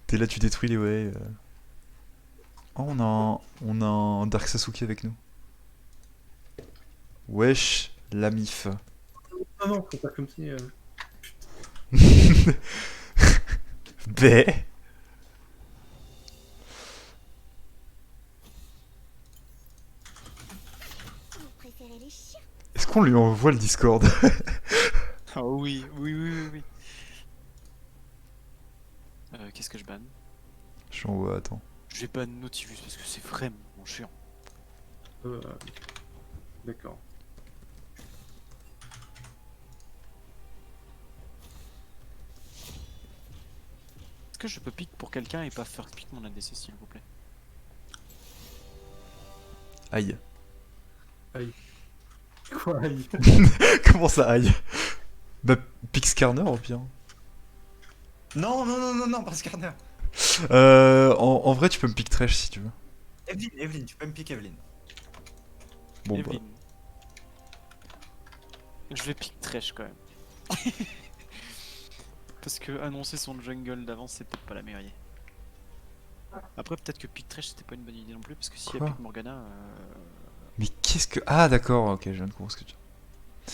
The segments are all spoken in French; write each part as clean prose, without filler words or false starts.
T'es là, tu détruis les ouais. Oh, on a un Dark Sasuke avec nous. Wesh, la mif. Ah non, faut pas comme si. Bé. Vous préférez les chiens? Est-ce qu'on lui envoie le Discord? Oh oui, oui, oui, oui, oui. Qu'est-ce que je banne? Je lui envoie, attends. Je vais ban Nautilus parce que c'est vraiment chiant. Euh, D'accord. Est-ce que je peux pick pour quelqu'un et pas first pick mon ADC s'il vous plaît? Aïe. Aïe. Quoi, aïe? Comment ça aïe? Bah, pick Skarner au pire. Non, non, non, non, non, pas Skarner. En vrai, tu peux me pick Thresh si tu veux. Evelyn, Evelyn, tu peux me piquer Evelyn. Bon Evelyn. Je vais pick Thresh quand même. Parce que annoncer son jungle d'avance c'est peut-être pas la meilleure idée. Après peut-être que pick Thresh c'était pas une bonne idée non plus parce que si elle Quoi? pick Morgana... Mais qu'est-ce que... Ah d'accord, ok, je viens de comprendre ce que tu dis.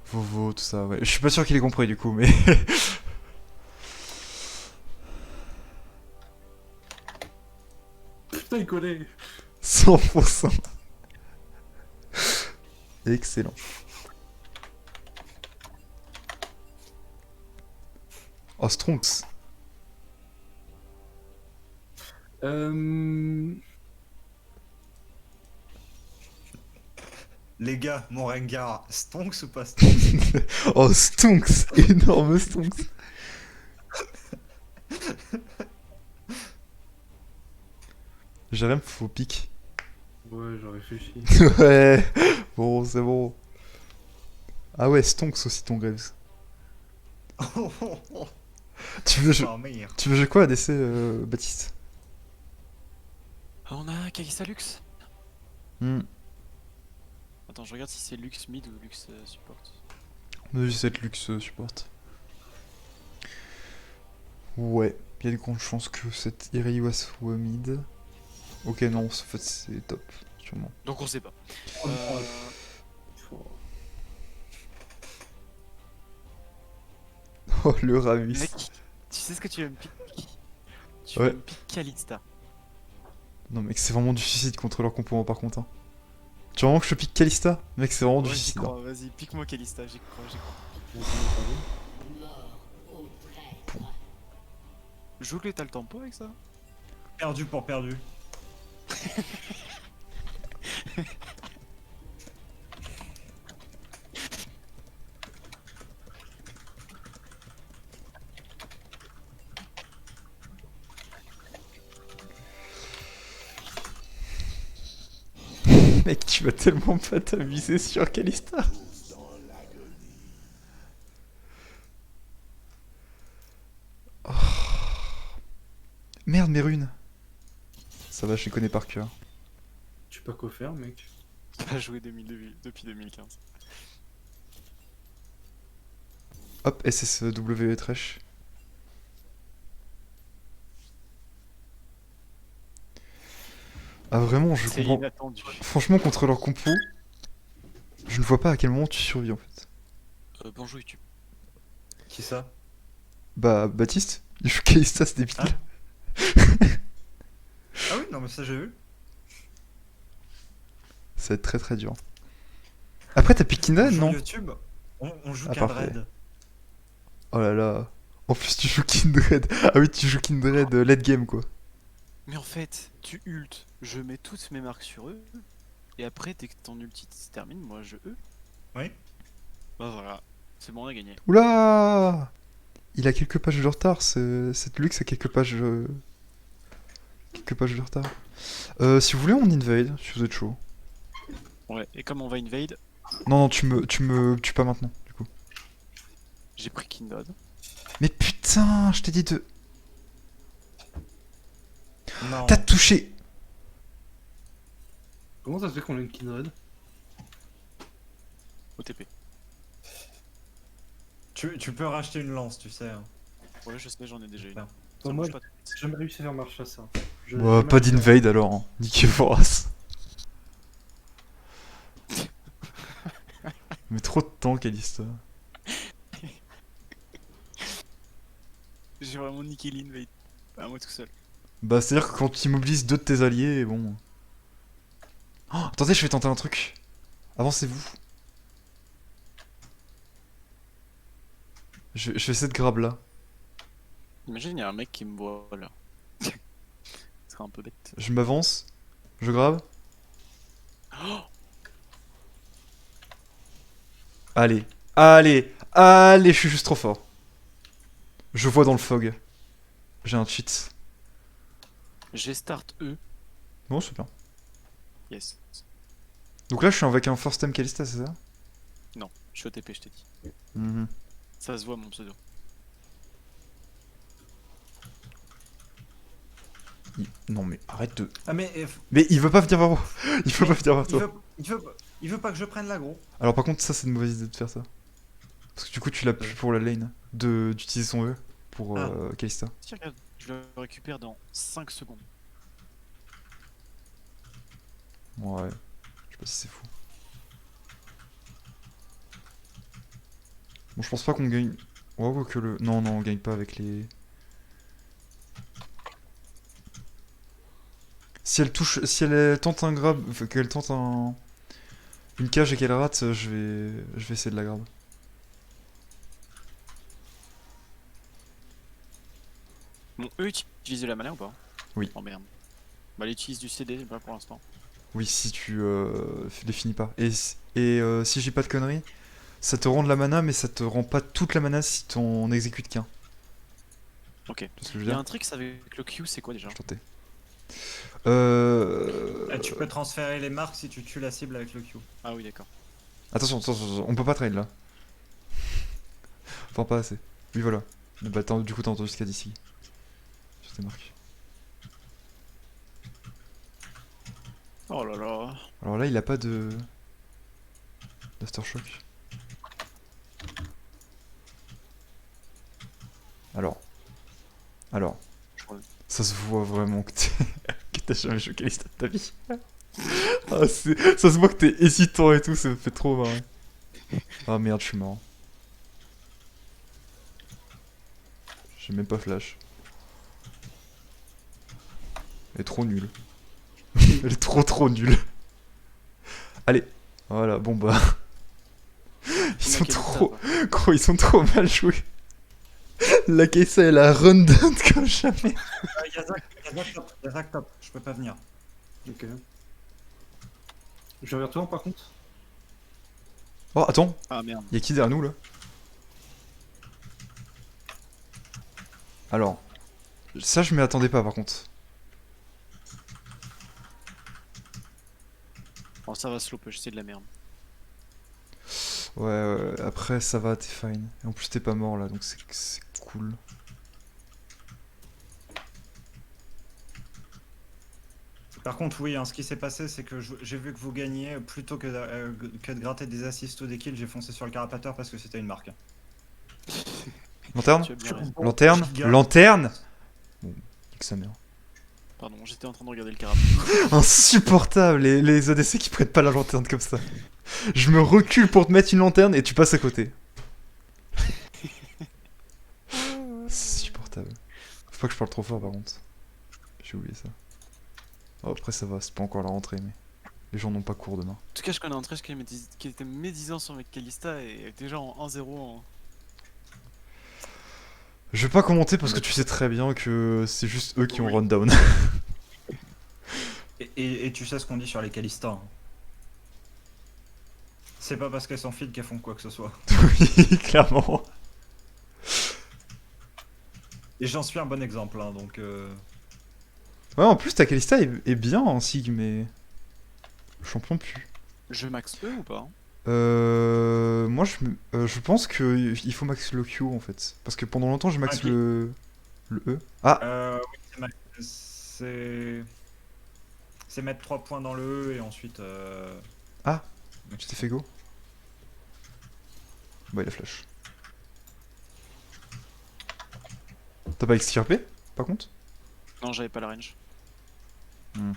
Vovo, tout ça, ouais. Je suis pas sûr qu'il ait compris du coup, mais... Putain, il collait. 100%. Excellent. Oh, Strunks. Les gars, mon Rengar, stonks ou pas stonks? Oh, Stunks. Énorme Stunks. Jérém, faut pique. Ouais, j'en réfléchis. Ouais. Bon, c'est bon. Ah ouais, Stonks aussi ton Graves. Oh, oh, oh. Tu veux, Oh, meilleur. tu veux jouer quoi ADC, Baptiste? Ah, on a Kalista Lux. Hmm. Attends je regarde si c'est Lux mid ou Lux support. Vas-y, cette luxe support. Ouais, il y a de grandes chances que cette Iriwa soit mid. Ok, non, en fait, c'est top, sûrement. Donc on sait pas. Oh, non, Euh... faut- Oh, le Ramus. Mec, tu sais ce que tu vas me pick? Tu Ouais. vas me pick Kalista. Non, mec, c'est vraiment du suicide contre leur compo par contre. Hein. Tu veux vraiment que je te pique Kalista? Mec, c'est vraiment du Ouais, j'y suicide. Hein. crois, vas-y, pique-moi Kalista, j'y crois, j'y crois. Joue que t'as le tempo avec ça? Perdu pour perdu. Mec, tu vas tellement pas t'amuser sur Kalista. Oh. Merde, mes runes. Ça va, je les connais par cœur. Je sais pas quoi faire, mec. J'ai pas joué depuis 2015. Hop, SSW Trash. Ah vraiment, je C'est comprends. inattendu. Franchement, contre leur compo, je ne vois pas à quel moment tu survis en fait. Bonjour YouTube. Qui ça? Bah, Baptiste, il joue Kalista, c'est débile. Ah. Ah oui, non, mais ça j'ai vu. Ça va être très très dur. Après, t'as Pikina, On joue non? YouTube, on joue Ah, parfait. Kindred. Oh là là. En plus, tu joues Kindred. Ah oui, tu joues Kindred late game quoi. Mais en fait, tu ult, je mets toutes mes marques sur eux, et après, dès que ton ulti se termine, moi je E. Oui. Bah voilà, c'est bon, on a gagné. Oula! Il a quelques pages de retard, cette luxe a quelques pages de retard. Si vous voulez, on invade, si vous êtes chaud. Ouais, et comme on va invade, Non, non, tu me tues pas maintenant, du coup. j'ai pris Kindred. Mais putain, je t'ai dit de... Non. T'as touché! Comment ça se fait qu'on a une Kindred? OTP. Tu peux racheter une lance, tu sais. Hein. Ouais, je sais, j'en ai déjà une. Super. Ça moi, bouge pas tout de suite. j'ai jamais réussi à faire marche à ça. Bah, pas d'invade alors, hein. Niquez vos races. Mais trop de temps, Kalista. J'ai vraiment niqué l'invade. À moi tout seul. Bah, c'est-à-dire que quand tu immobilises deux de tes alliés, bon. Oh, attendez, je vais tenter un truc. Avancez-vous. Je vais essayer de grab là. Imagine, il y a un mec qui me voit là. Ce serait un peu bête. Je m'avance. Je grab. Allez. Allez. Allez, je suis juste trop fort. Je vois dans le fog. J'ai un cheat. J'ai start E. Bon, super. Yes. Donc là, je suis avec un first time Kalista, c'est ça? Non, je suis au TP, je t'ai dit. Mhm. Ça se voit mon pseudo. Non, mais arrête de. Ah mais Mais il veut pas venir vers moi. Il veut pas venir vers il toi. veut, il veut pas que je prenne l'aggro. Alors, par contre, ça, c'est une mauvaise idée de faire ça. Parce que du coup, tu l'as plus pour la lane. D'utiliser son E pour Ah. Kalista. Tiens, regarde, je le récupère dans 5 secondes. Ouais. Je sais pas si c'est fou. Bon, je pense pas qu'on gagne. Ouais, que le. Non, non, on gagne pas avec les. Si elle touche. Si elle tente un grab. Enfin, qu'elle tente un. Une cage et qu'elle rate, je vais essayer de la grab. Mon E utilise de la mana ou pas? Oui. Oh merde. Bah, elle utilise du CD, pas pour l'instant. Oui, si tu les finis pas. Et si j'ai pas de conneries, ça te rend de la mana, mais ça te rend pas toute la mana si t'en exécutes qu'un. Ok. Tu vois ce que je veux Il y a dire? un truc avec le Q, c'est quoi déjà? Je tentais. Tu peux transférer les marques si tu tues la cible avec le Q. Ah oui, d'accord. Attention, attention, on peut pas trade là. Enfin, pas assez. Oui, voilà. Bah, du coup, t'as entendu ce qu'a dit ici. Sur tes marques. Oh là là. Alors là, il a pas de. d'Aftershock. Alors. Je crois- Ça se voit vraiment que que t'as jamais joué Kalista de ta vie. Ah, ça se voit que t'es hésitant et tout, ça me fait trop marrer. Ah merde, je suis mort. J'ai même pas flash. Elle est trop nulle. Elle est trop nulle. Allez, voilà, bon bah. Ils sont trop. Gros, ils sont trop mal joués. La Kai'Sa, elle a run down comme jamais. Yazak top, je peux pas venir. Ok. Je viens vers toi par contre. Oh, attends, Ah merde. y'a qui derrière nous là? Alors, ça je m'y attendais pas par contre. Bon, ça va slow push, c'est de la merde. Ouais, après ça va, t'es fine. Et en plus t'es pas mort là, donc c'est cool. Par contre, oui, hein, ce qui s'est passé, c'est que j'ai vu que vous gagniez, plutôt que de gratter des assists ou des kills, j'ai foncé sur le carapateur parce que c'était une marque. Lanterne? Tu as bien raison. Lanterne? Giga. Lanterne? Bon, nique sa mère. Pardon, j'étais en train de regarder le carap. Insupportable, les ADC qui prennent pas la lanterne comme ça. Je me recule pour te mettre une lanterne et tu passes à côté. C'est insupportable. Faut pas que je parle trop fort par contre. J'ai oublié ça. Oh, après ça va, c'est pas encore la rentrée, mais les gens n'ont pas cours demain. En tout cas, je connais un Trash qui était médisant avec Kalista et déjà en 1-0 en... Je vais pas commenter parce que tu sais très bien que c'est juste eux qui ont Oui. run down. Et tu sais ce qu'on dit sur les Kalista. Hein. C'est pas parce qu'elles s'enfilent qu'elles font quoi que ce soit. Oui, clairement. Et j'en suis un bon exemple, hein, donc... Ouais, en plus ta Kalista est bien en Sig, mais. Champion plus. Je max E ou pas? Moi je pense que il faut max le Q en fait. Parce que pendant longtemps j'ai max Ok. le E. Ah, Oui, c'est mettre 3 points dans le E et ensuite... tu t'es fait go. Bah il a flash. T'as pas extirpé? Pas contre? Non, j'avais pas la range. Hmm.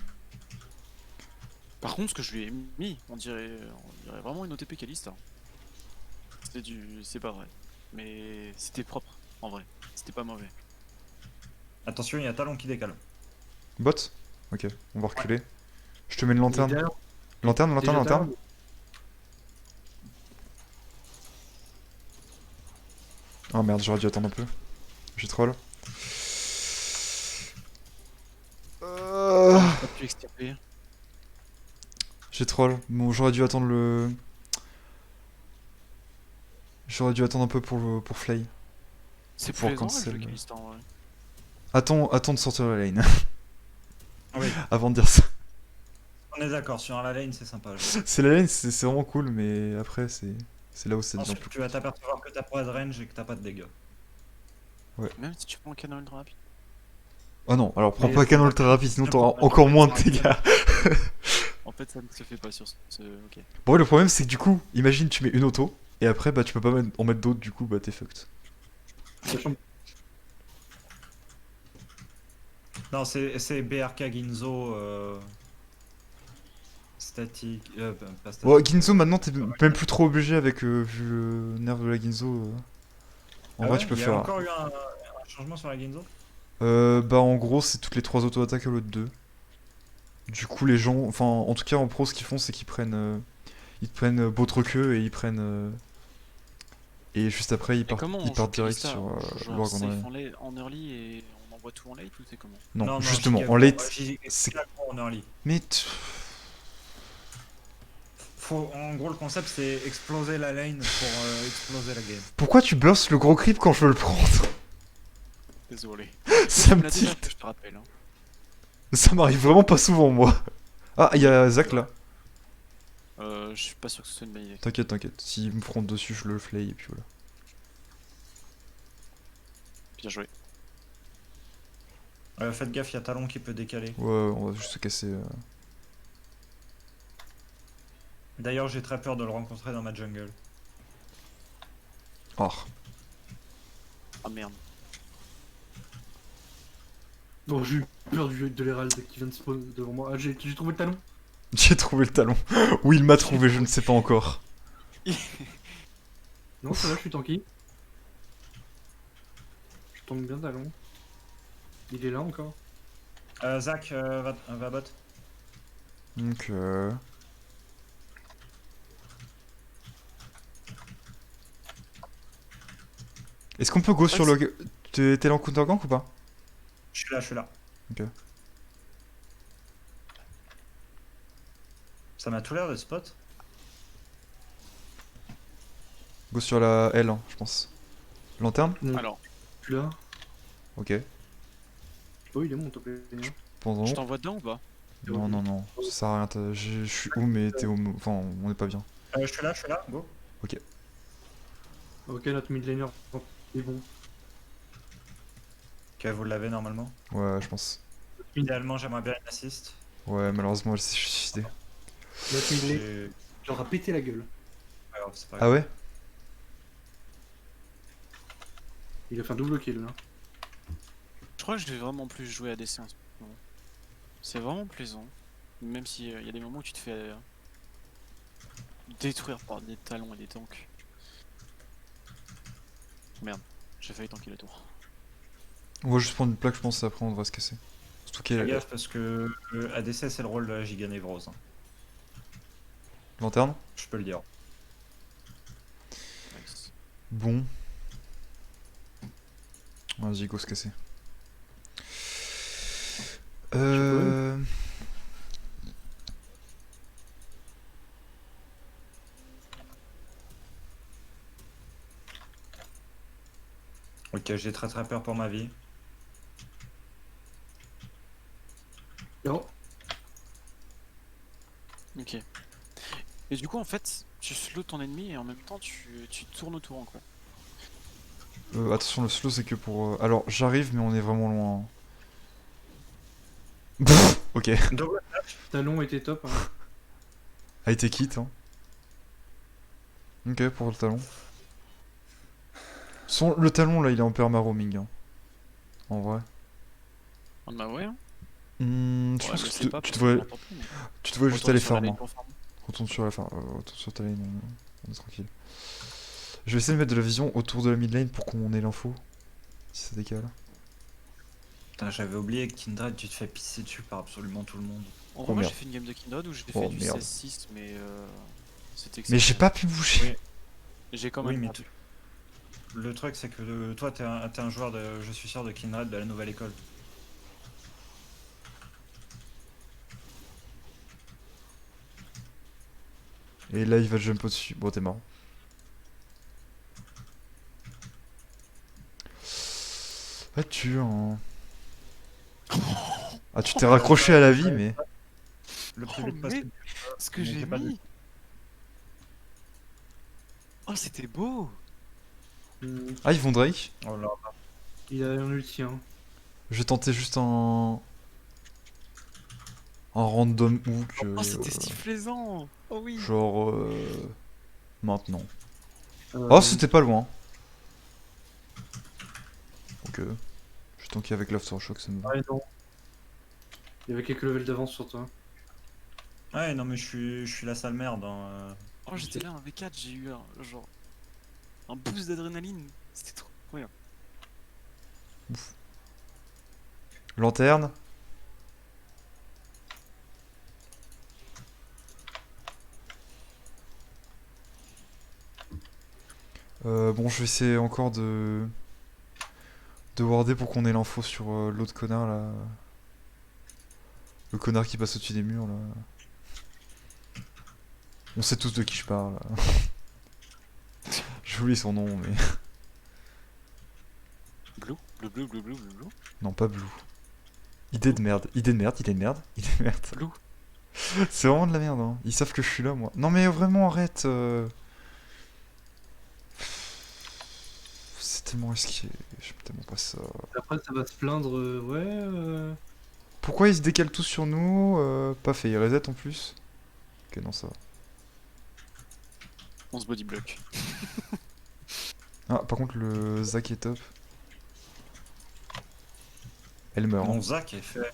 Par contre, ce que je lui ai mis, on dirait vraiment une OTP Kalista. C'est pas vrai. Mais c'était propre, en vrai. C'était pas mauvais. Attention, il y a Talon qui décale. Bot? Ok, on va reculer. Je te mets une Il est lanterne. derrière. Lanterne, lanterne, Déjà lanterne. derrière. Oh merde, j'aurais dû attendre un peu. J'ai troll. Pas pu extirper. J'ai troll. Bon, j'aurais dû attendre le. J'aurais dû attendre un peu pour Flay. C'est Pour plaisant le cancel. jeu Kalista en vrai. Attends de sortir la lane Oui, avant de dire ça. on est d'accord, sur la lane, c'est sympa. C'est la lane, c'est vraiment cool, mais après, c'est là où ça devient Ensuite, plus. tu vas t'apercevoir que t'as pas de range et que t'as pas de dégâts. Même si tu prends un canon ultra rapide. Oh non, alors prends Mais pas faut canon pas ultra que- rapide, sinon faut t'auras pas encore que- moins de dégâts. En fait, ça ne se fait pas sur ce. Ok. Bon, ouais, le problème, c'est que du coup, imagine tu mets une auto, et après, bah tu peux pas en mettre d'autres, du coup, bah t'es fucked. Sachant Non, c'est BRK Ginzo statique. Pas statique. Bon, Ginzo, maintenant, t'es même plus trop obligé avec vu le nerf de la Ginzo. En Ah vrai, ouais, tu peux il y a faire. encore eu un changement sur la Ginzo. Bah, en gros, c'est toutes les 3 auto-attaques au lieu de 2. Du coup, les gens, enfin, en tout cas, en pro, ce qu'ils font, c'est qu'ils prennent. Ils te prennent votre queue et ils prennent. Et juste après, Et comment on ils joue partent direct Kalista? sur On joue le genre Dragon safe Rally. en early et on envoie tout en late ou c'est comment? Non, justement, JK, en late. JK, c'est- en early. Mais. En gros, le concept, c'est exploser la lane pour exploser la game. Pourquoi tu bursts le gros creep quand je veux le prendre? Désolé. Ça Tu me me l'as déjà tilte. fait, je te rappelle. Hein. Ça m'arrive vraiment pas souvent, moi. Ah, il y a Zach là. Je suis pas sûr que ce soit une bonne idée. T'inquiète, t'inquiète. S'il me fronte dessus, je le flay et puis voilà. Bien joué. Faites gaffe, il y a Talon qui peut décaler. Ouais, on va juste se casser. D'ailleurs, j'ai très peur de le rencontrer dans ma jungle. Oh. Ah merde. Non, j'ai eu peur de l'Herald qui vient de spawn devant moi. Ah, j'ai trouvé le talon. J'ai trouvé le talon. Ou il m'a trouvé, je ne sais pas encore. Non, ça va, je suis tanky. Je tombe bien talon. Il est là encore. Zach, va bot. Donc, est-ce qu'on peut go sur le. T'es là en counter gank ou pas? Je suis là. Ok. Ça m'a tout l'air de spot. Go sur la L, hein, je pense. Lanterne? Non, Alors, je suis là. Ok. Oh, il est mon top laner. Pendant. je t'envoie dedans ou pas? Non, non, non. Ça sert à rien. Je suis où, mais t'es où? Enfin, on est pas bien. Je suis là, go. Ok, notre mid laner est bon. Ok, vous l'avez normalement. Ouais, je pense. Idéalement, j'aimerais bien une assist. Ouais, malheureusement, elle s'est suicidée. Notre mid laner, C'est il leur a pété la gueule. pas grave, c'est pas Ah grave. ouais? Il a fait un double kill là. Je crois que je vais vraiment plus jouer à DC en ce moment. C'est vraiment plaisant. Même si y a des moments où tu te fais détruire par des talons et des tanks. Merde, j'ai failli tanker la tour. On va juste prendre une plaque, je pense, et après on devrait se casser. Surtout Fais qu'elle. gaffe parce que ADC, c'est le rôle de la giga névrose. Hein. Lanterne? Je peux le dire. Nice. Bon. Vas-y, go se casser. Ok, j'ai très peur pour ma vie. Non. Ok. Et du coup, en fait, tu slow ton ennemi et en même temps, tu tournes autour en quoi. Attention, le slow, c'est que pour. Alors, j'arrive, mais on est vraiment loin. Pff, ok. Double. Talon était top. Hein. A été quitte, hein. Ok, pour le talon. Le talon, là, il est en perma roaming. Hein. En vrai. Bah ouais, hein. Je Ouais, pense je que sais pas, tu parce devrais, qu'on entend plus, mais- tu devrais juste Retourne aller sur la farm. lane Hein. pour farm. Retourne sur la fin, retourne sur ta lane, on est tranquille. Je vais essayer de mettre de la vision autour de la mid lane pour qu'on ait l'info. Si ça décale. Putain, j'avais oublié que Kindred, tu te fais pisser dessus par absolument tout le monde. En Oh, vrai, moi j'ai merde. fait une game de Kindred où j'ai Oh, fait du merde. 16-6, mais c'était Mais j'ai exceptionnel. pas pu bouger. Oui. J'ai quand Oui, même mais perdu. le truc, c'est que toi, t'es un joueur de, je suis sûr, de Kindred de la nouvelle école. Et là, il va jump au-dessus. Bon, t'es mort. Ah, tu hein. Ah, tu t'es raccroché à la vie, mais. Le plus Oh, vite possible. Ce que Mais j'ai j'ai pas mis. Oh, c'était beau. Ah, ils vont Drake. Oh là. Il a un ulti, hein. Je vais tenter juste en. En random hook. Oh, c'était stiflaisant. Oh oui. Genre. Maintenant. Euh, Oh, c'était pas loin. Ok. Je tank avec l'aftershock, ça me va. Ouais, non. Il y avait quelques levels d'avance sur toi. Ouais, non, mais je suis la sale merde. Hein. Oh, j'étais là en V4, j'ai eu genre un boost d'adrénaline. C'était trop bien. Lanterne. Bon, je vais essayer encore de warder pour qu'on ait l'info sur l'autre connard là. Le connard qui passe au-dessus des murs là. On sait tous de qui je parle. J'oublie son nom, mais. Blue, blue, blue, blue, blue, blue, blue. Non, pas Blue. Idée de merde, idée de merde, idée de merde, idée de merde. Blue. C'est vraiment de la merde, hein. Ils savent que je suis là, moi. Non, mais vraiment, arrête. C'est tellement risqué. J'aime tellement pas ça. Après, ça va se plaindre. Pourquoi ils se décalent tous sur nous Pas fait, ils reset en plus. Ok, non, ça va. On se body block. Ah, par contre, le Zac est top. Elle meurt. Mon Hein. Zac est fait.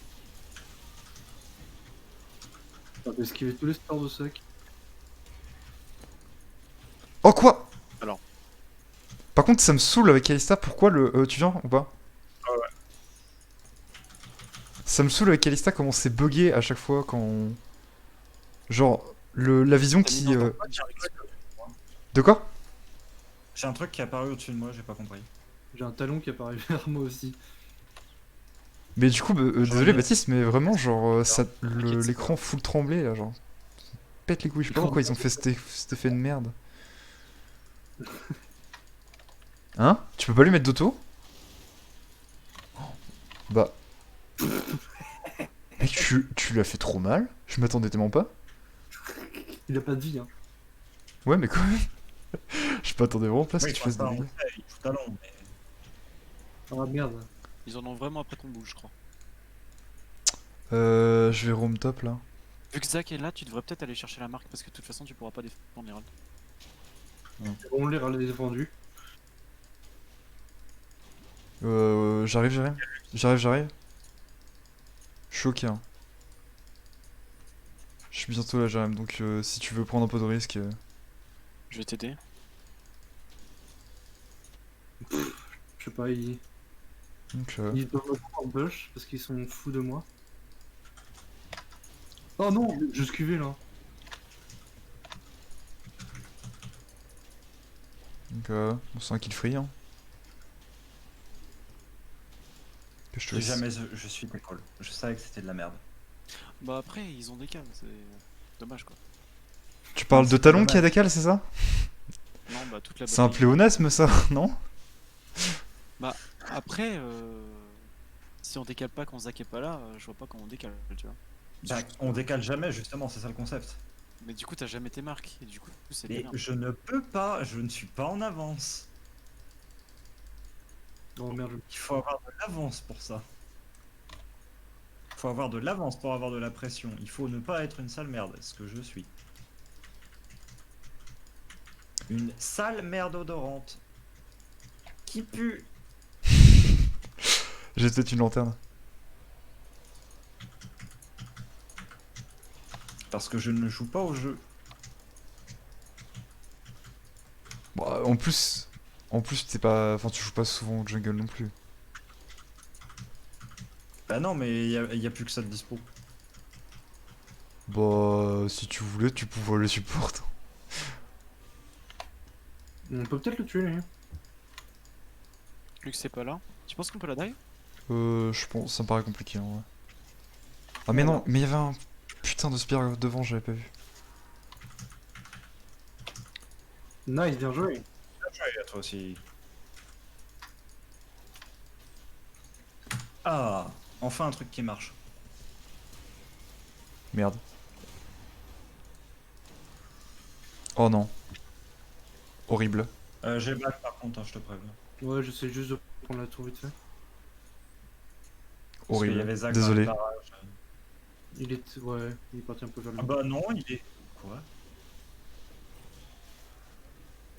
On va esquiver tous les sports de sac. Oh, quoi Alors. Par contre, ça me saoule avec Kalista. Pourquoi le. Tu viens ou pas? Ah ouais. Ça me saoule avec Kalista comment c'est bugué à chaque fois quand. Genre, la vision T'as mis qui. dans ta Ouais, poche, direct. De quoi? J'ai un truc qui est apparu au-dessus de moi, j'ai pas compris. J'ai un talon qui apparaît vers moi aussi. Mais du coup, désolé ai- Baptiste, mais vraiment, genre, T'inquiète, c'est l'écran full tremblé là, genre. Pète les couilles, je sais pas pourquoi ils ont fait cet effet de merde. Hein? Tu peux pas lui mettre d'auto? Bah. Mec, tu l'as fait trop mal. Je m'attendais tellement pas. Il a pas de vie, hein. Ouais, mais quand même. Je m'attendais vraiment pas à ce Oui, que tu fasses des on dégâts. sait, il joue talon, mais. Ah merde. Ils en ont vraiment après ton bout, je crois. Je vais roam top là. Vu que Zach est là, tu devrais peut-être aller chercher la marque parce que de toute façon, tu pourras pas défendre l'Herald. On les défendu. J'arrive. J'arrive. Je suis ok. Hein. Je suis bientôt là, j'arrive. Donc si tu veux prendre un peu de risque. Je vais t'aider. Je sais pas, ils doivent me prendre en bush parce qu'ils sont fous de moi. Oh non, je scuvais là. Donc on sent un kill free. Hein. Que je te Si laisse. jamais je suis d'école. Je savais que c'était de la merde. Bah après, ils ont des cales, c'est dommage quoi. Tu parles Non, de c'est talon dommage. qui a décalé, c'est ça? Non, bah toute la C'est un bataille. pléonasme ça, non? Après, si on décale pas quand Zach est pas là, je vois pas comment on décale, tu vois. Bah, on décale jamais, justement, c'est ça le concept. Mais du coup, t'as jamais tes marques, et du coup, c'est Mais bien. je ne peux pas, je ne suis pas en avance. Oh merde, Il faut avoir de l'avance pour ça. Il faut avoir de l'avance pour avoir de la pression. Il faut ne pas être une sale merde, ce que je suis. Une sale merde odorante. Qui pue. J'ai peut-être une lanterne. Parce que je ne joue pas au jeu. Bah, en plus t'es pas, enfin tu joues pas souvent au jungle non plus. Bah non, mais y a plus que ça de dispo. Bah si tu voulais, tu pouvais le support. On peut peut-être le tuer, lui. Vu que c'est pas là. Tu penses qu'on peut la dive? Je pense, ça me paraît compliqué en vrai. Ah mais non, mais il y avait un putain de spire devant, j'avais pas vu. Nice, bien joué. Ouais, toi aussi. Ah, enfin un truc qui marche. Merde. Oh non. Horrible. J'ai back par contre, hein, je te préviens. Ouais, j'essaie juste de prendre la tour vite fait. Parce qu'il y Horrible. avait Zach Désolé. dans le barrage. Il est... Ouais, il est parti un peu vers le Ah bah non, il est... Quoi?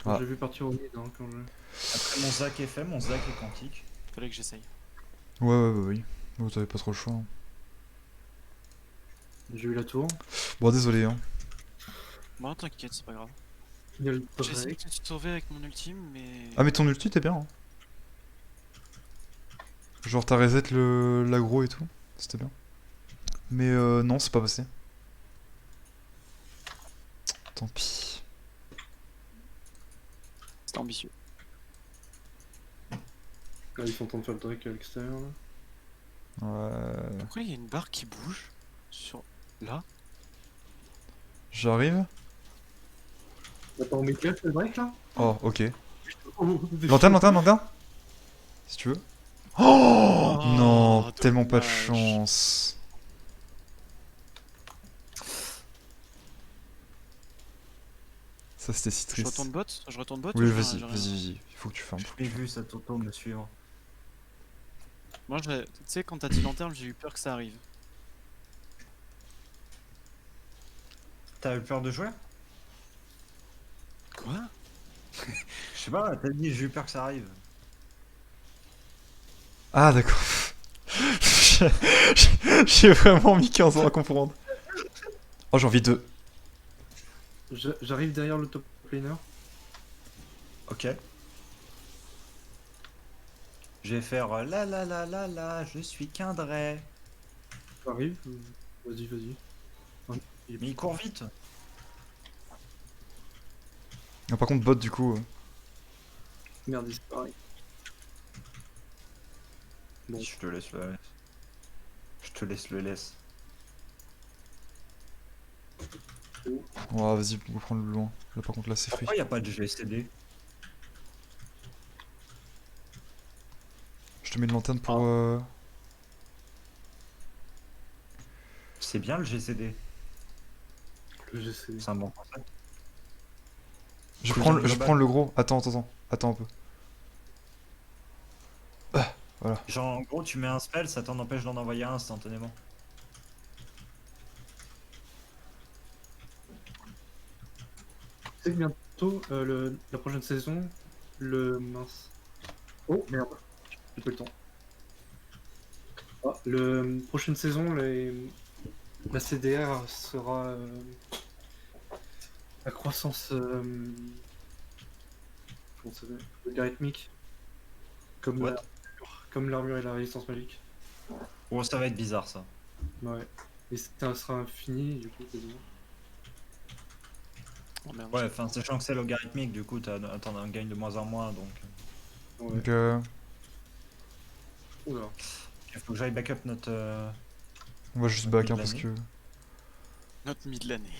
Ah. J'ai vu partir au mid hein, quand je... Après mon Zach est fait, mon Zach est quantique. Fallait que j'essaye. Ouais, oui. Oh, t'avais pas trop le choix. Hein. J'ai eu la tour. Bon, désolé. Hein. Bon, t'inquiète, c'est pas grave. Il y a le J'ai essayé break. de te sauver avec mon ultime, mais. Ah, mais ton ulti, t'es bien. Hein. Genre, t'as reset l'agro et tout. C'était bien. Mais non, c'est pas passé. Tant pis. C'était ambitieux. Là, ils sont en train de faire le break à l'extérieur. Là. Ouais. Pourquoi il y a une barre qui bouge sur. Là? J'arrive. Attends, mais quel fait le break là? Oh, ok. Oh, Lanterne. Si tu veux. Oh, Oh, non, tellement pas de dommage. chance. Ça, c'était si Je triste. retourne bot? Je retourne bot? Oui, ou j'ai vas-y, rien- vas-y. Il faut que tu fermes. J'ai vu cette auto me suivre. Moi, tu sais, quand t'as dit lanterne, j'ai eu peur que ça arrive. T'as eu peur de jouer? Quoi? Je sais pas, t'as dit j'ai eu peur que ça arrive. Ah, d'accord. J'ai vraiment mis 15 ans à comprendre. Oh, j'ai envie de... J'arrive derrière le top laner. Ok. Je vais faire la, je suis qu'un Dray. J'arrive. Vas-y. Mais il court vite. Ah, par contre, bot, du coup... Merde, c'est pareil. Bon. Je te laisse le laisse. Je te laisse le laisse. Ouais, vas-y, on va prendre le loin. Là, par contre, là, c'est free. Pourquoi y a pas de GCD? Je te mets une lanterne pour... C'est bien le GCD. J'essaie. C'est un bon concept. Je Plus prends, un je global. prends le gros. Attends un peu. Genre en gros tu mets un spell, ça t'en empêche d'en envoyer un instantanément. Tu sais que bientôt, la prochaine saison, mince. Oh merde, j'ai pas le temps. Ah, prochaine saison, la CDR sera la croissance comment ça s'appelle, logarithmique, comme What? comme l'armure et la résistance magique. Oh ça va être bizarre ça. Ouais. Et ça sera infini du coup quasiment. Oh merde. Ouais, enfin sachant que c'est logarithmique, du coup t'en as un gain de moins en moins donc. Ouais. Donc, Oula. Il faut que j'aille backup notre. on va juste Notre back, hein, mid parce l'année. que... Notre mid de l'année.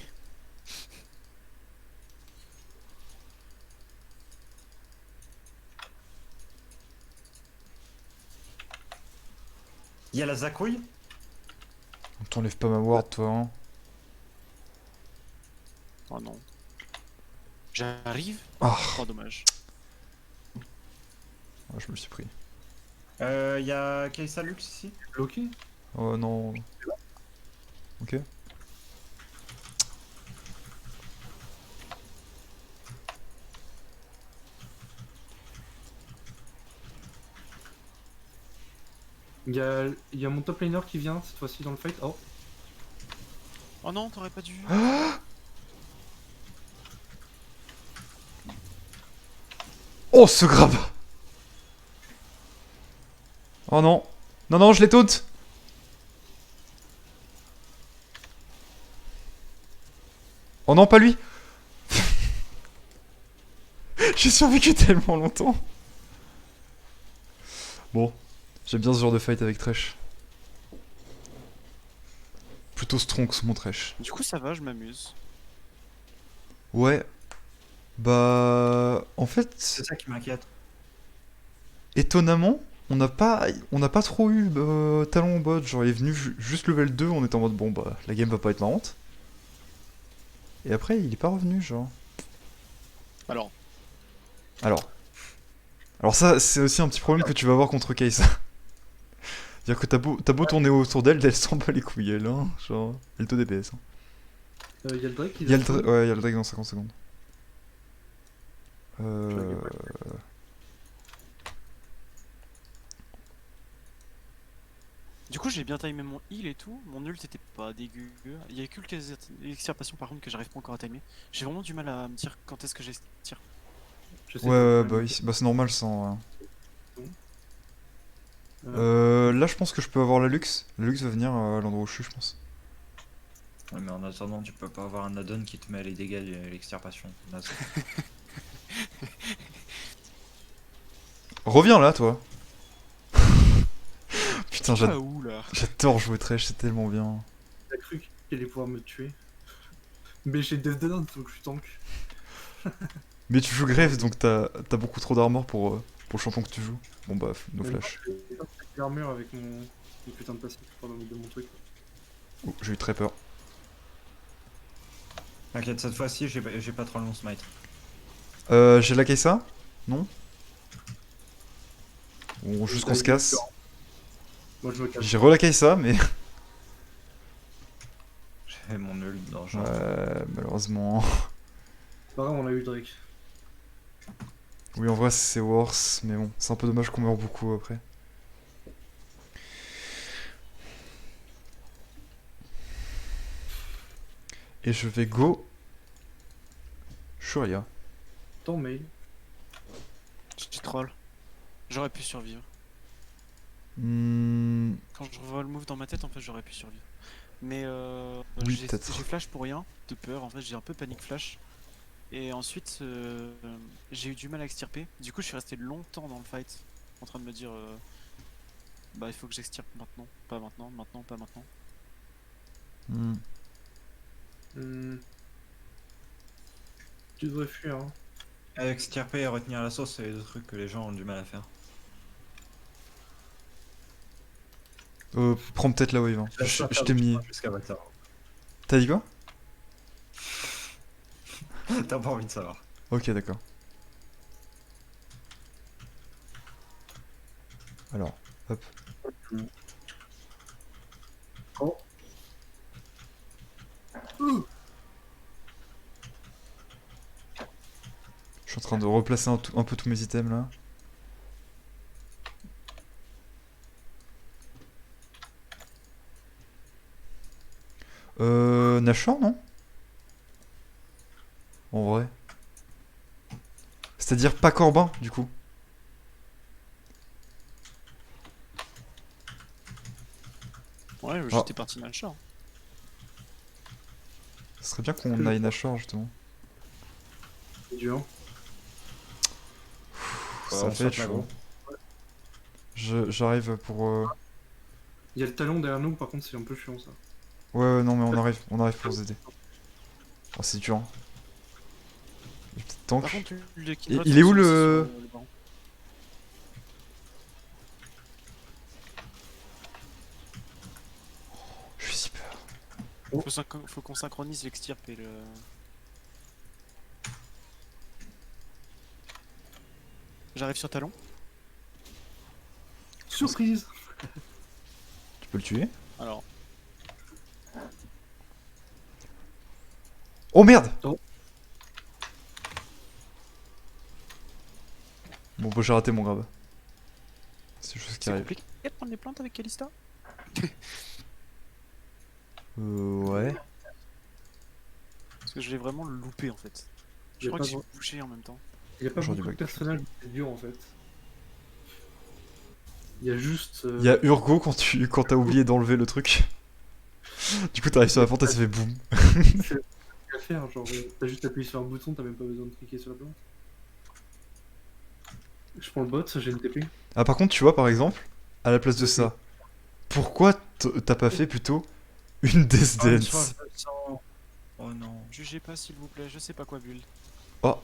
Il y a la Zakouille. On t'enlève pas ma ward, toi, hein. Oh non. J'arrive? Ah, Oh dommage. ouais, je me le suis pris. Il y a Kaisa Lux ici. Bloqué. Oh non. Ok. Il y a mon top laner qui vient cette fois-ci dans le fight. Oh. Oh non, t'aurais pas dû. Oh, ce grab. Oh non. Non, non, je les taunt. Oh non, pas lui. J'ai survécu tellement longtemps. Bon, j'aime bien ce genre de fight avec Thresh. Plutôt strong mon Thresh. Du coup, ça va, je m'amuse. Ouais. Bah... En fait, C'est ça qui m'inquiète. étonnamment, on n'a pas trop eu talon au bot. Genre, il est venu juste level 2, on était en mode bon, bah, la game va pas être marrante. Et après, il est pas revenu, genre. Alors, Alors ça, c'est aussi un petit problème que tu vas avoir contre Kai'Sa. C'est-à-dire que t'as beau tourner autour d'elle, elle s'en bat les couilles, elle, hein. Genre, elle te DPS. Hein. Il y a le Drake qui Il y a le, vient de ouais, il y a le Drake dans 50 secondes. Euh... du coup, j'ai bien timé mon heal et tout. Mon ult était pas dégueu. Il y a que l'extirpation par contre que j'arrive pas encore à timer. J'ai vraiment du mal à me dire quand est-ce que j'extire. Je sais Ouais, pas, ouais, quand bah même. oui, bah c'est normal sans... Euh, Là, je pense que je peux avoir la Lux. La Lux va venir à l'endroit où je suis, je pense. Ouais, mais en attendant, tu peux pas avoir un add-on qui te met les dégâts de l'extirpation. Là, Reviens là, toi. Putain, Ah où là? j'adore jouer Thresh, c'est tellement bien. J'ai cru qu'il allait pouvoir me tuer. Mais j'ai Death Down, faut que je tank. Mais tu joues Grave, donc t'as beaucoup trop d'armor pour le champion que tu joues. Bon bah, no flash. J'ai pas fait l'armure avec mon putain de passif de mon truc. Oh, j'ai eu très peur. t'inquiète, cette fois-ci, j'ai pas trop long smite. J'ai la Kai'Sa? Non? Bon, juste qu'on se casse. Moi je me casse. J'ai re la Kai'Sa, mais... J'ai mon nul dans le genre. malheureusement... Pas grave, on a eu Drake. Oui, en vrai, c'est worse, mais bon, c'est un peu dommage qu'on meure beaucoup après. Et je vais go... Shuria. Tant mais. Petit troll. J'aurais pu survivre. Hmm, Quand je revois le move dans ma tête, en fait, j'aurais pu survivre. Mais Oui, j'ai peut-être. flash pour rien, de peur. En fait, j'ai un peu panique flash. Et ensuite, j'ai eu du mal à extirper. Du coup, je suis resté longtemps dans le fight, en train de me dire bah, il faut que j'extirpe maintenant. Pas maintenant, maintenant, pas maintenant. hmm. Tu devrais fuir, hein. Extirper et retenir la sauce, c'est les deux trucs que les gens ont du mal à faire. Prends peut-être la wave, hein. Je t'ai mis... Jusqu'à Bata. T'as dit quoi? T'as pas envie de savoir. Ok, d'accord. Alors, hop. Oh. Je suis en train de replacer un peu tous mes items là. Nashor, non? En vrai. C'est-à-dire pas Corbin, du coup. Ouais, Ah. j'étais parti Nashor. Ce serait bien qu'on aille Nashor, justement. C'est dur. Ça on fait être saute la chaud. go. J'arrive pour... Il y a le talon derrière nous, par contre, c'est un peu chiant ça. Ouais, non, mais on arrive pour vous aider. Oh, c'est dur. Hein. Le petit tank. Par contre, le Il est où le... baron. Je suis si peur. Faut qu'on synchronise l'extirp et le... J'arrive sur talon. Surprise. Tu peux le tuer? Alors, Oh merde! Oh. Bon, bah, j'ai raté mon grab. C'est juste ce qui c'est arrive. compliqué de prendre les plantes avec Kalista. Ouais. Parce que je l'ai vraiment loupé en fait. Je Il y a crois pas que j'ai de- bougé en même temps. Il y a pas Genre du beaucoup de bug. personnages c'est dur en fait. Il y a juste. Il y a Urgo quand t'as oublié d'enlever le truc. Du coup, t'arrives sur la plante et ça fait boum. C'est à faire, genre t'as juste appuyé sur un bouton, t'as même pas besoin de cliquer sur la plante. Je prends le bot, j'ai une TP. Ah, par contre, tu vois, par exemple, à la place de ça, pourquoi t'as pas fait plutôt une Death Oh, une Dance? soif de sang. Oh non. Jugez pas s'il vous plaît, je sais pas quoi bulle. Oh,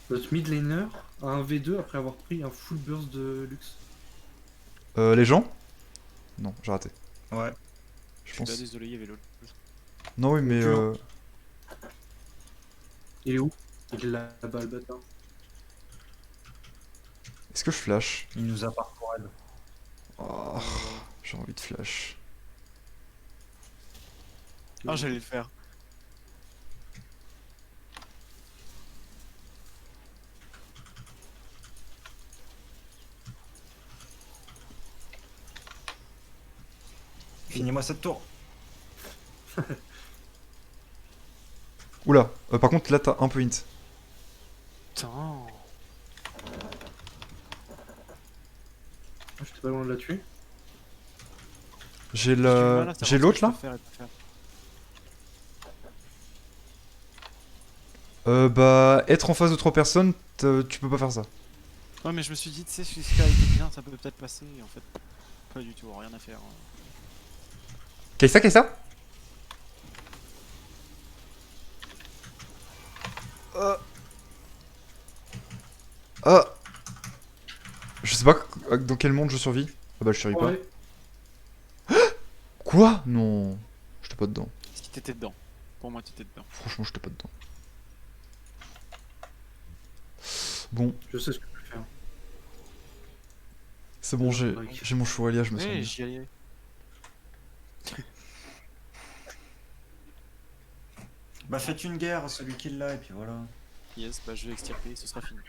Notre mid laner a un V2 après avoir pris un full burst de luxe. les gens? Non, j'ai raté. Ouais. Je Je suis pense. là, désolé, il y avait l'autre. Non, oui, mais. Dur. Il est où? Il est là-bas le bâtard. Est-ce que je flash? Il nous a parcouru. Oh, j'ai envie de flash. Ah, j'allais le faire. Finis-moi cette tour. Oula, par contre, là, t'as un point. Putain. Ah, j'étais pas loin de la tuer. J'ai J'ai du mal à la. savoir J'ai ce que l'autre je peux là? faire et pas faire. Bah, être en face de 3 personnes, tu peux pas faire ça. Ouais, mais je me suis dit, tu sais, si Sky était bien, ça peut peut-être passer. Et en fait, pas du tout, rien à faire. Kaisa? Ah. Je sais pas dans quel monde je survis. Ah bah je survis pas. Ouais. Quoi? Non. J'étais pas dedans. Si t'étais dedans. Pour moi, t'étais dedans. Franchement, j'étais pas dedans. Bon, Je sais ce que je peux faire. c'est bon, j'ai mon Chourelia, je me sens Ouais, bien. j'y allais. Bah faites une guerre, celui qui l'a, et puis voilà. Yes, bah je vais extirper, ce sera fini.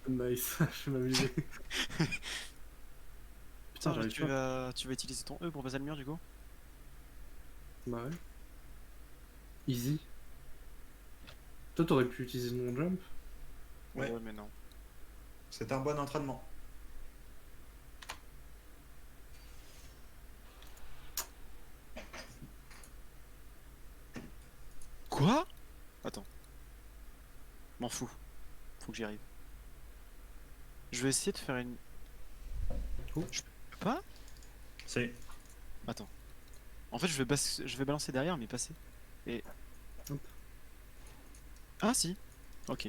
Nice, je vais m'amuser. Putain, Putain, j'arrive tu pas. vas utiliser ton E pour passer le mur du coup? Bah ouais. Easy. Toi, t'aurais pu utiliser mon jump. Ouais. Mais non. C'est un bon entraînement. Quoi? Attends. M'en fous. Faut que j'y arrive. Je vais essayer de faire une. Oh. Je peux pas? C'est. Attends. En fait, je vais balancer derrière, mais passer. Et. Hop. Ah, si. Ok.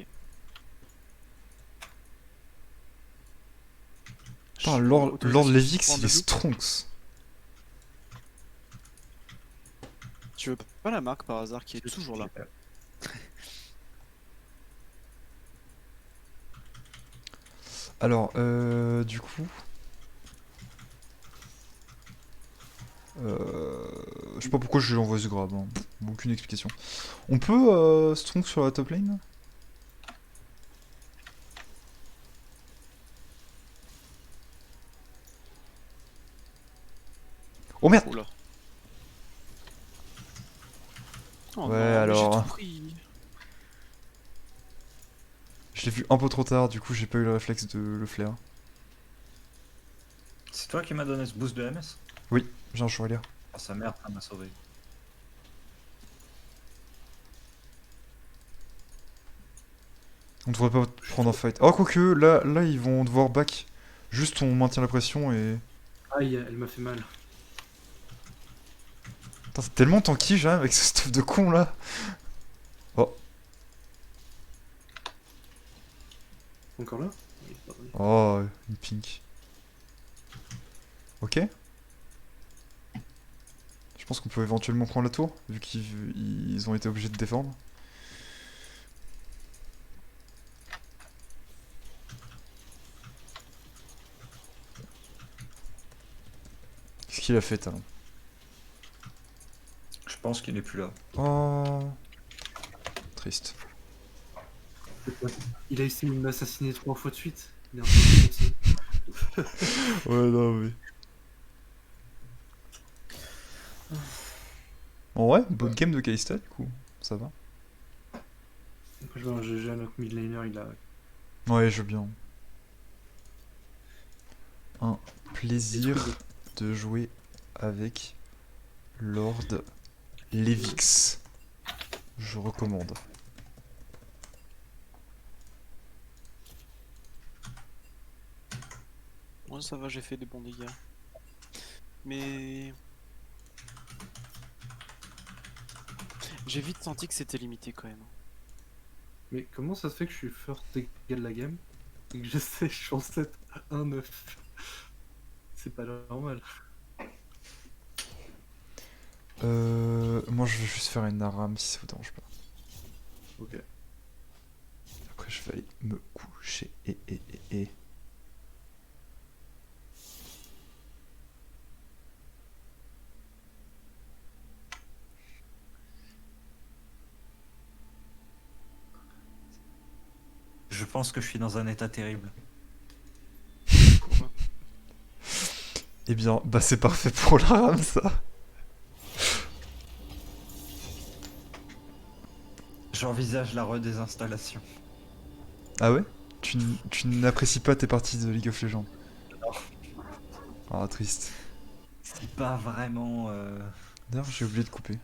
Putain, Je- Lord autorisation de Levix, prendre il le est loot. Stronx. Tu veux pas la marque par hasard qui est toujours là? Alors, du coup. Je sais pas pourquoi je lui envoie ce grab, hein. Aucune explication. On peut Strong sur la top lane? Oh merde! Oula. Oh Ouais, non, mais alors. j'ai tout pris. Je l'ai vu un peu trop tard, du coup j'ai pas eu le réflexe de le flair. C'est toi qui m'as donné ce boost de MS? J'ai un Chourelia. Ah sa merde, ça m'a sauvé. On devrait pas prendre un fight. Oh, quoique, là ils vont devoir back. Juste on maintient la pression et. Aïe, elle m'a fait mal. Putain, c'est tellement tanky, j'aime avec ce stuff de con là. Encore là? Il est pas revenu. Oh, une pink. Ok. Je pense qu'on peut éventuellement prendre la tour, vu qu'ils ont été obligés de défendre. Qu'est-ce qu'il a fait, Talon? Je pense qu'il est plus là. Oh. Triste. Il a essayé de m'assassiner 3 fois de suite. Il est un peu comme ça. Ouais, non, mais. En vrai, bonne game de Kalista du coup, ça va. Je vais un GG à notre mid laner, il a. Ouais, je veux bien. Un plaisir de jouer avec Lord Levix. Je recommande. Moi ça va, j'ai fait des bons dégâts. Mais j'ai vite senti que c'était limité quand même. Mais comment ça se fait que je suis first dégâts de la game et que je sais, je suis en 7 1-9. C'est pas normal. Moi je vais juste faire une Aram si ça vous dérange pas. Ok. Après je vais aller me coucher et. Je pense que je suis dans un état terrible. Pourquoi? Eh bien, bah c'est parfait pour l'Aram ça. J'envisage la redésinstallation. Ah ouais? Tu n'apprécies pas tes parties de League of Legends? Ah triste. C'est pas vraiment... D'ailleurs j'ai oublié de couper.